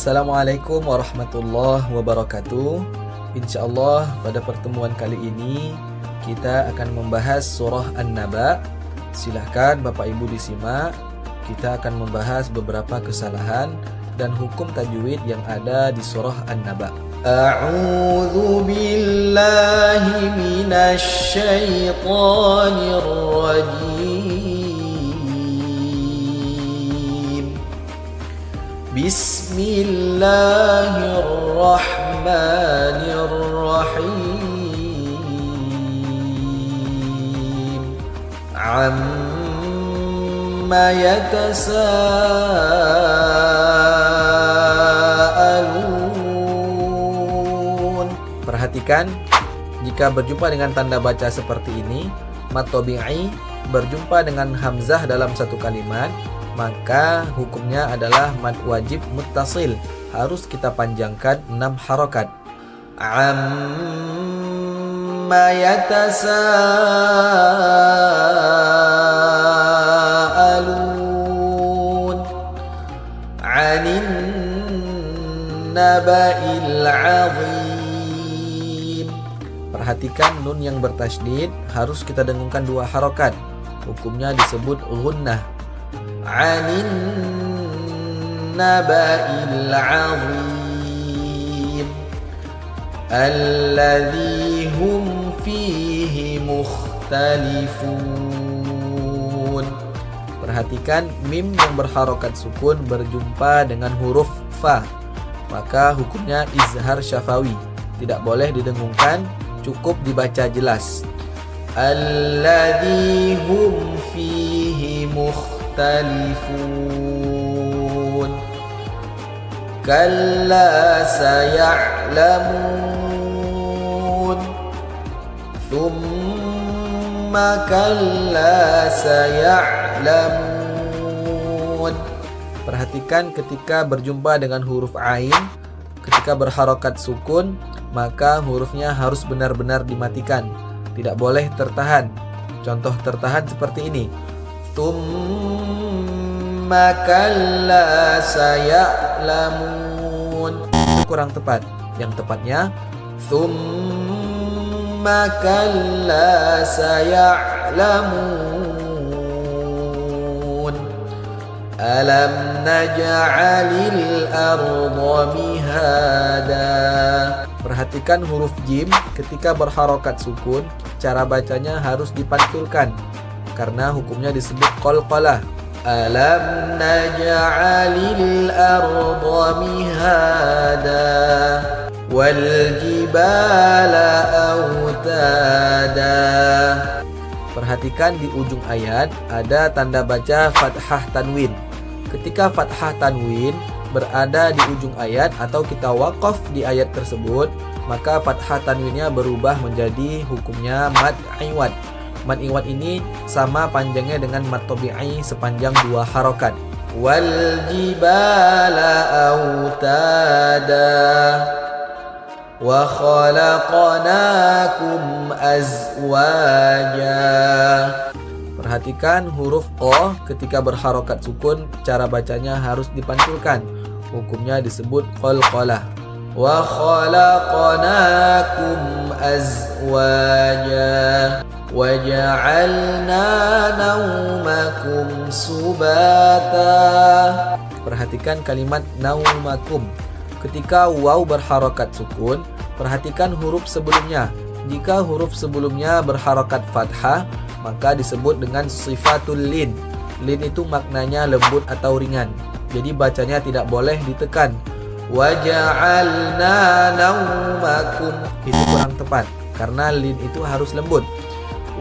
Assalamualaikum warahmatullahi wabarakatuh. InsyaAllah pada pertemuan kali ini kita akan membahas surah An-Naba. Silahkan Bapak Ibu disimak. Kita akan membahas beberapa kesalahan dan hukum tajwid yang ada di surah An-Naba. A'udzu billahi minasy syaithanir rajim. Bismillahirrahmanirrahim. Amma yatasaalun. Perhatikan, jika berjumpa dengan tanda baca seperti ini, mad tabi'i berjumpa dengan hamzah dalam satu kalimat, maka hukumnya adalah mad wajib muttasil, harus kita panjangkan 6 harokat. Amma yatasaalun 'anin naba'il 'azim. Perhatikan nun yang bertasydid harus kita dengungkan 2 harokat. Hukumnya disebut gunnah. 'Anin naba'il 'azim alladzi hum fihi mukhtalifun. Perhatikan mim yang berharokat sukun berjumpa dengan huruf fa, maka hukumnya izhar syafawi, tidak boleh didengungkan, cukup dibaca jelas. Alladzi hum fihi mukhtalifun. Kalla saya'lamun. Thumma kalla saya'lamun. Perhatikan ketika berjumpa dengan huruf ain, ketika berharokat sukun, maka hurufnya harus benar-benar dimatikan, tidak boleh tertahan. Contoh tertahan seperti ini. Tsumma kalla saya'lamun. Itu kurang tepat. Yang tepatnya tsumma kalla saya'lamun. Alam naj'alil arda mihada. Perhatikan huruf jim ketika berharokat sukun, cara bacanya harus dipantulkan karena hukumnya disebut qalqalah. Alam naj'alil arda mihada wal jibala autada. Perhatikan di ujung ayat ada tanda baca fathah tanwin. Ketika fathah tanwin berada di ujung ayat atau kita waqaf di ayat tersebut, maka fathah tanwinnya berubah menjadi hukumnya mad iwad. Mad iwad ini sama panjangnya dengan mad tabi'i sepanjang 2 harokat. Wal jibala autada wa khalaqnakum azwaja. Perhatikan huruf o ketika berharokat sukun, cara bacanya harus dipantulkan. Hukumnya disebut qalqalah. Wa khalaqnakum azwaja wa ja'alna naumakum subata. Perhatikan kalimat naumakum. Ketika waw berharokat sukun, perhatikan huruf sebelumnya. Jika huruf sebelumnya berharokat fathah, maka disebut dengan sifatul lin. Lin itu maknanya lembut atau ringan, jadi bacanya tidak boleh ditekan. Wa ja'alna naumakum, itu kurang tepat karena lin itu harus lembut.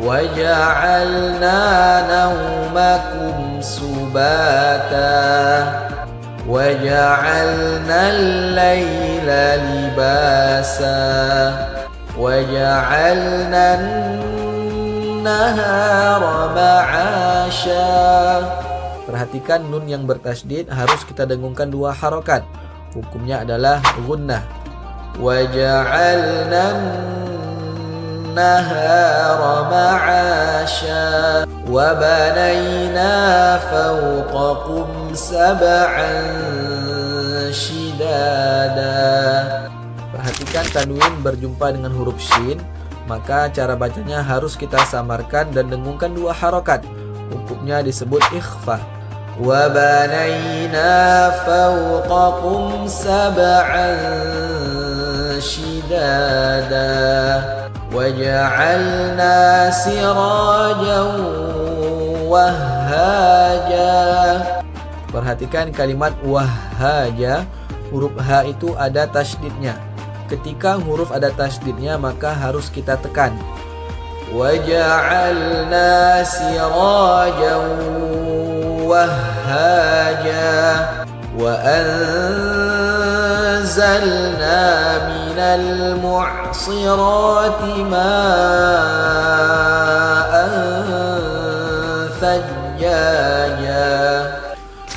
Wa ja'alna naumakum subata wa ja'alna al-laila libasa wa ja'alna an-nahara ma'asha. Perhatikan nun yang bertasydid harus kita dengungkan 2 harokat. Hukumnya adalah gunnah. Wa ja'alna an-nahara ma'asha وبنينا فوقكم سبعا shidada. Perhatikan tanwin berjumpa dengan huruf shin, maka cara bacanya harus kita samarkan dan dengungkan 2 harokat. Hukumnya disebut ikhfa. Wa banayna fawqakum sab'an shidada wa ja'alna sirajan wahhaja. Perhatikan kalimat wahhaja, huruf H itu ada tasydidnya. Ketika huruf ada tasydidnya maka harus kita tekan. Wa ja'alna sirajan wahhaja wa anzalna minal mu'sirati ma'an thajjaja.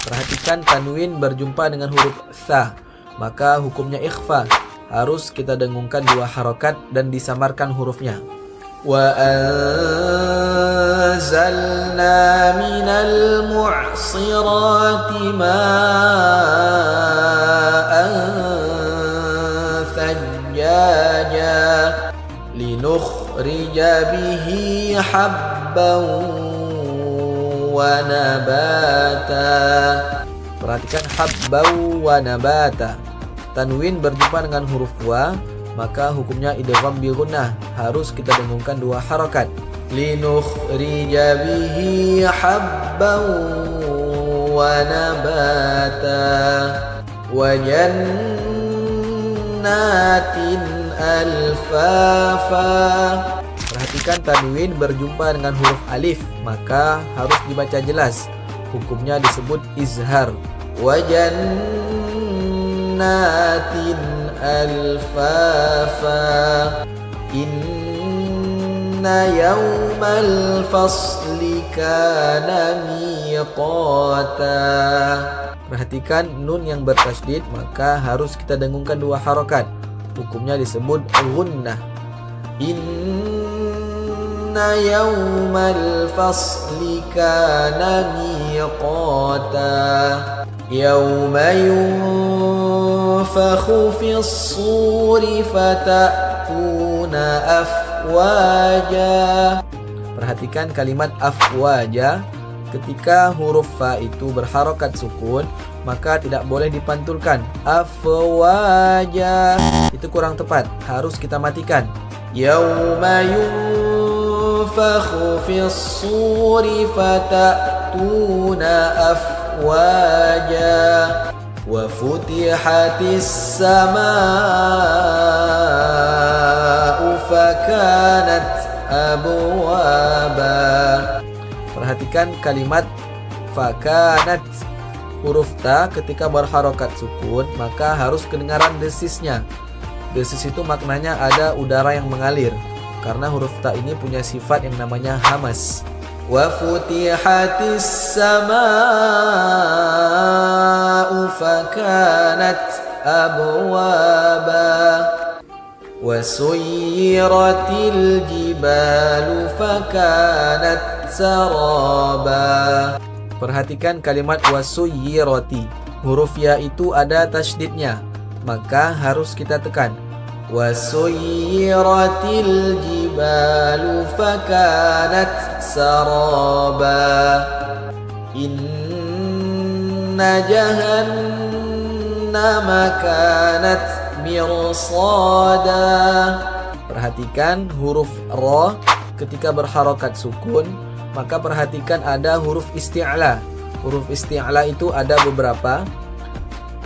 Perhatikan tanwin berjumpa dengan huruf tha, maka hukumnya ikhfa. Harus kita dengungkan 2 harokat dan disamarkan hurufnya. Wa anzalna minal mu'sirati ma'an thajjaja linukhrija bihi habban wa nabata. Perhatikan habban wa nabata. Tanwin berjumpa dengan huruf wa, maka hukumnya idgham bi gunnah. Harus kita dengungkan 2 harokat. Linukhrija bihi habban wa nabata wa jannatin alfafa. Perhatikan tanwin berjumpa dengan huruf alif, maka harus dibaca jelas. Hukumnya disebut izhar. Wa jannatin alfafa inna yawmal fasli kana miqata. Perhatikan nun yang bertasydid, maka harus kita dengungkan 2 harokat. Hukumnya disebut gunnah. Inna yawmal fasli kana miqata yawma yunfakhu fis suri fatatuna afwaja. Perhatikan kalimat afwaja. Ketika huruf fa itu berharokat sukun, maka tidak boleh dipantulkan. Afwaja itu kurang tepat, harus kita matikan. Yauma yunfakhu fis suri fatatuna afwaja wa futihatis samaa'u fakanat abwaba. Perhatikan kalimat fakanat. Huruf ta ketika berharokat sukun, maka harus kedengaran desisnya. Desis itu maknanya ada udara yang mengalir, karena huruf ta ini punya sifat yang namanya hamas. Wa futihatis samaa'u fakanat abwaba wa suyyiratil jibalu fakanat saraba. Perhatikan kalimat wasuyyirati. Huruf ya itu ada tasydidnya, maka harus kita tekan. Wasuyyiratil jibalu fakanat saraba inna jahannama kanat mirsada. Perhatikan huruf ra ketika berharokat sukun, maka perhatikan ada huruf isti'la. Huruf isti'la itu ada beberapa,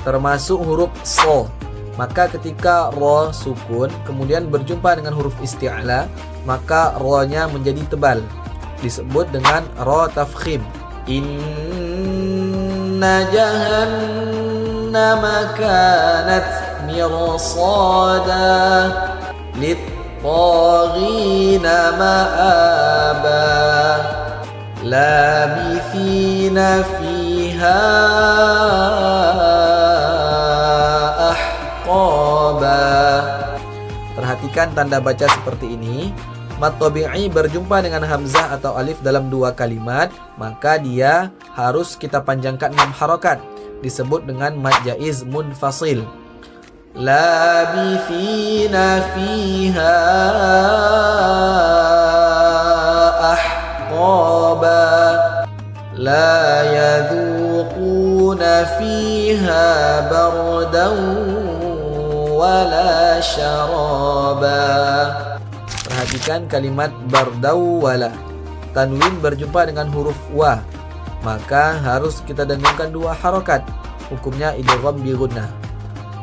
termasuk huruf so. Maka ketika ra sukun kemudian berjumpa dengan huruf isti'la, maka ra-nya menjadi tebal, disebut dengan ra tafkhim. Inna jahannama kanat mirsada lit-taghina ma'aba labithina fiha ahqaba. Perhatikan tanda baca seperti ini, Mad tabi'i berjumpa dengan hamzah atau alif dalam dua kalimat, maka dia harus kita panjangkan 6 harokat. Disebut dengan mad jaiz munfasil. Labithina fiha ahqaba, la yadhuquna fiha bardan wala syaraba. Perhatikan kalimat bardau wala. Tanwin berjumpa dengan huruf wa, maka harus kita dengungkan 2 harokat. Hukumnya idgham bi gunnah.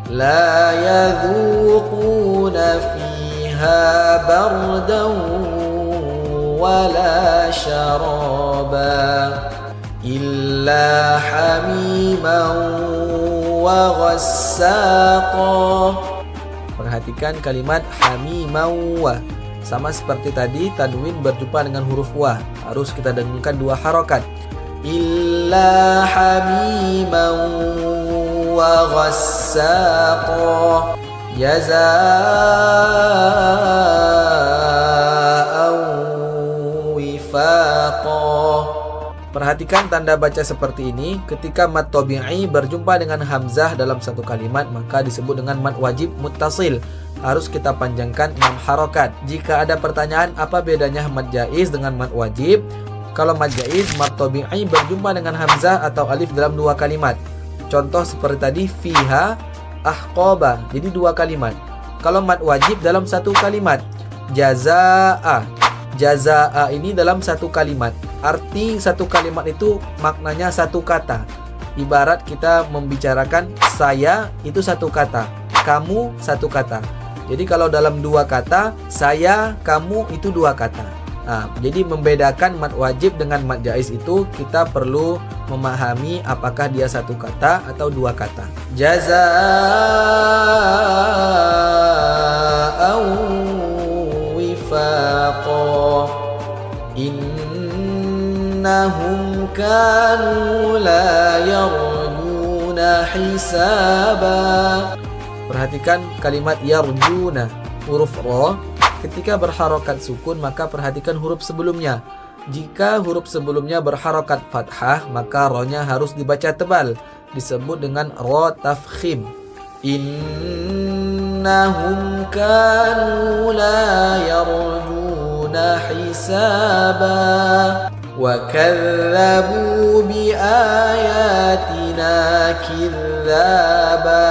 La yadhuquna fiha bardan wala syaraba illa hamiman wa ghassaqa. Perhatikan kalimat hamiman wa. Sama seperti tadi, tanwin berjumpa dengan huruf wa, harus kita dengungkan 2 harokat. Illa hamiman wa ghassaqa jazaa'an wifaqa. Perhatikan tanda baca seperti ini. Ketika mad tabi'i berjumpa dengan hamzah dalam satu kalimat, maka disebut dengan mad wajib muttasil. Harus kita panjangkan 6 harokat. Jika ada pertanyaan apa bedanya mad jaiz dengan mad wajib? Kalau mad jaiz, mad tabi'i berjumpa dengan hamzah atau alif dalam 2 kalimat. Contoh seperti tadi, fiha ahqaba, jadi 2 kalimat. Kalau mad wajib dalam 1 kalimat, jazaa. Jazaa ini dalam 1 kalimat. Arti 1 kalimat itu maknanya 1 kata. Ibarat kita membicarakan saya itu 1 kata, kamu 1 kata. Jadi kalau dalam 2 kata, saya, kamu itu 2 kata. Nah, jadi membedakan mad wajib dengan mad jaiz itu kita perlu memahami apakah dia 1 kata atau 2 kata. Jazaa'an wifaqa innahum kanu la yarjuna hisaba. Perhatikan kalimat yarjuna, huruf ra. Ketika berharokat sukun, maka perhatikan huruf sebelumnya. Jika huruf sebelumnya berharokat fathah, maka ra-nya harus dibaca tebal, disebut dengan ra tafkhim. Innahum kanu la yarjuna hisaba wa kadzabu bi ayatina kidzaba.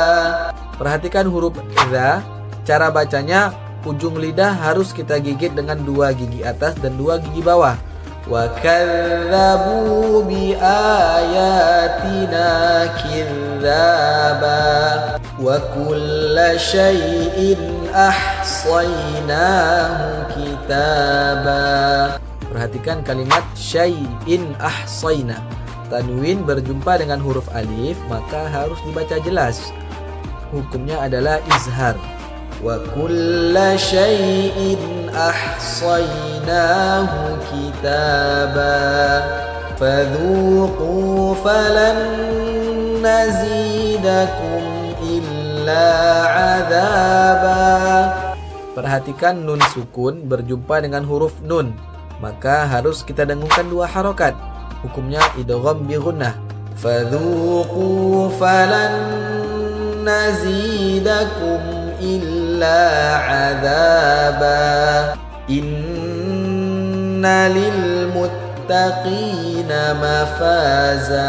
Perhatikan huruf za. Cara bacanya, ujung lidah harus kita gigit dengan 2 gigi atas dan 2 gigi bawah. Wa kadzabu bi ayatina kidzaba wa kulla syai'in ahsaynahu kitaba. Perhatikan kalimat syai'in ahsayna. Tanwin berjumpa dengan huruf alif, maka harus dibaca jelas. Hukumnya adalah izhar. Wa kulla syai'in ahsaynahu kitaba fadhuqu falan nazidakum illa adzaba. Perhatikan nun sukun berjumpa dengan huruf nun, maka harus kita dengungkan 2 harokat. Hukumnya idgham bi gunnah. Fadhuqu falan nazidakum illa adzaba inna lil muttaqina mafaza.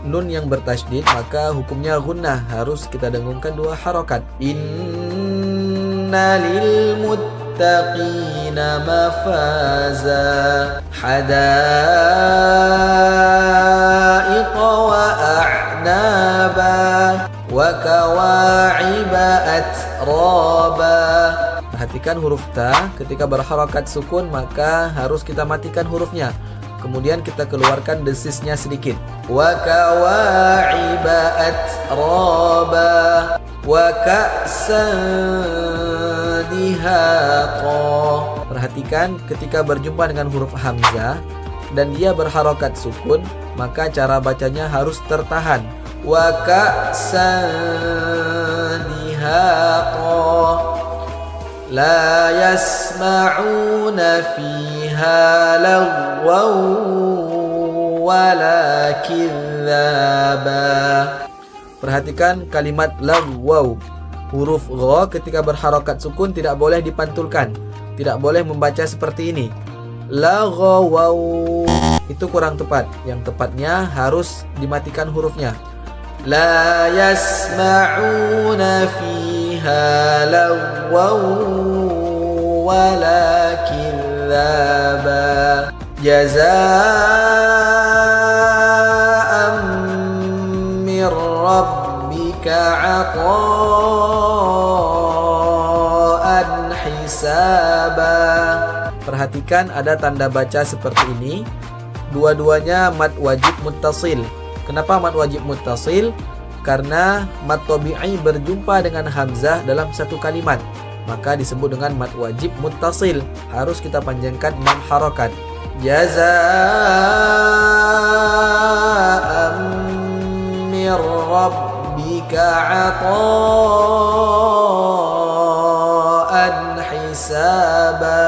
Nun yang bertasydid maka hukumnya gunnah, harus kita dengungkan 2 harokat. Inna lil muttaqina mafaza hadaiqa wa a'naba wa kawa'iba atraba. Perhatikan huruf ta. Ketika berharakat sukun, maka harus kita matikan hurufnya. Kemudian kita keluarkan desisnya sedikit. Wa kawa'iba atraba wa ka'san dihaqa. Perhatikan ketika berjumpa dengan huruf hamzah dan dia berharakat sukun, maka cara bacanya harus tertahan. Wa ka'san dihaqa la yasma yasma'una fiha lagwaw wala kidzaba. Perhatikan kalimat lagwaw. Huruf gha ketika berharokat sukun tidak boleh dipantulkan. Tidak boleh membaca seperti ini. Lagwaw. Itu kurang tepat. Yang tepatnya harus dimatikan hurufnya. La yasma'una fiha lagwaw wala kidzaba. Jazaa'an min rabbika 'ata'an hisaba. Perhatikan ada tanda baca seperti ini. Dua-duanya mad wajib muttasil. Kenapa mad wajib muttasil? Karena mad tabi'i berjumpa dengan hamzah dalam satu kalimat. Maka disebut dengan mad wajib muttasil. Harus kita panjangkan mad harokat. Jazaa'an min rabbika 'ata'an hisaba.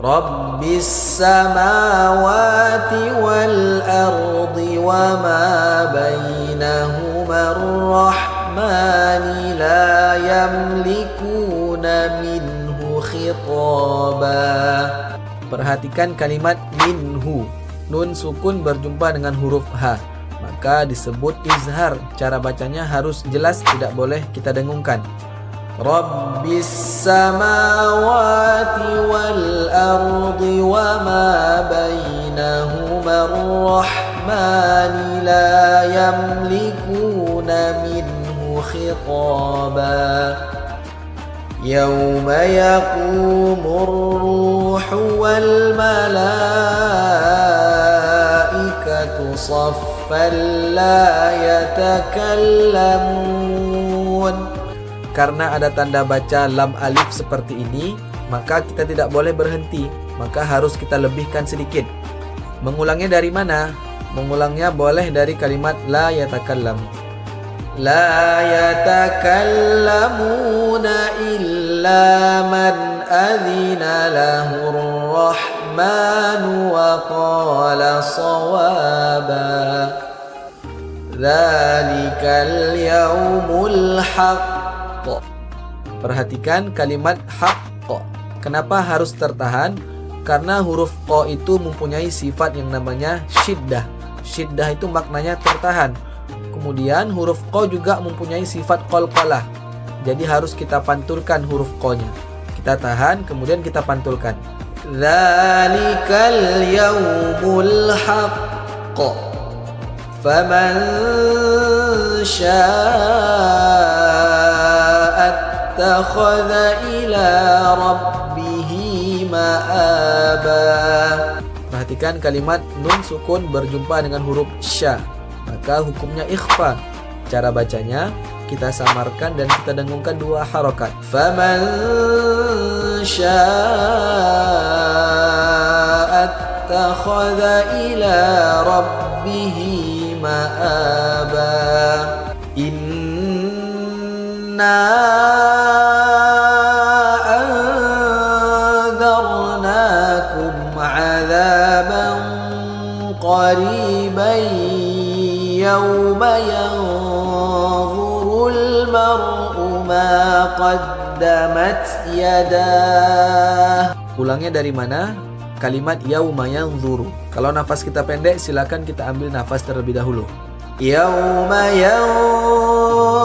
Rabbis samawati wal ardi wa ma bainahuma ar-rahmani la yamlikuna minhu khitaba. Perhatikan kalimat minhu. Nun sukun berjumpa dengan huruf H, maka disebut izhar. Cara bacanya harus jelas, tidak boleh kita dengungkan. Rabbis samawati wal ardi wa ma bainahuma ar-rahmani la yamlikuna minhu khitaba. Yawma yaqumur ruhu wal malaikatu saffan la yatakallamun. Karena ada tanda baca lam alif seperti ini, maka kita tidak boleh berhenti, maka harus kita lebihkan sedikit. Mengulangnya dari mana? Mengulangnya boleh dari kalimat la yatakallam. La yatakallamuna illa man adzina lahur rahmanu wa qala shawaba. Dzalikal yaumul haqq. Perhatikan kalimat haqq. Kenapa harus tertahan? Karena huruf qa itu mempunyai sifat yang namanya syiddah. Syiddah itu maknanya tertahan. Kemudian huruf qa juga mempunyai sifat qalqalah. Jadi harus kita pantulkan huruf qa-nya. Kita tahan, kemudian kita pantulkan. Dzalikal yaumul haqq. Faman syaa'a ittakhadha ila rabbihi ma'aba. Perhatikan kalimat nun sukun berjumpa dengan huruf sya, maka hukumnya ikhfa. Cara bacanya kita samarkan dan kita dengungkan dua harokat. Faman syaa'a ittakhadha ila rabbihi ma'aba. Inna anzarnakum 'adzaban qariban yawma yanzurul mar'u ma qaddamat yadah. Ulangnya dari mana? Kalimat yauma yanzuru. Kalau nafas kita pendek, silakan kita ambil nafas terlebih dahulu. Yauma yanzurul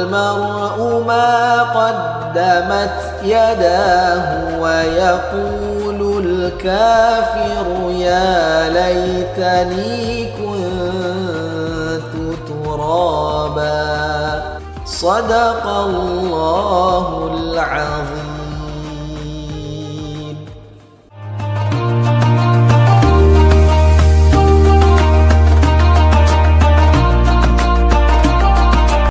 mar'u ma qaddamat yadahu wa yaqulul kafiru ya laitani kuntu turaba. Sadaqallahu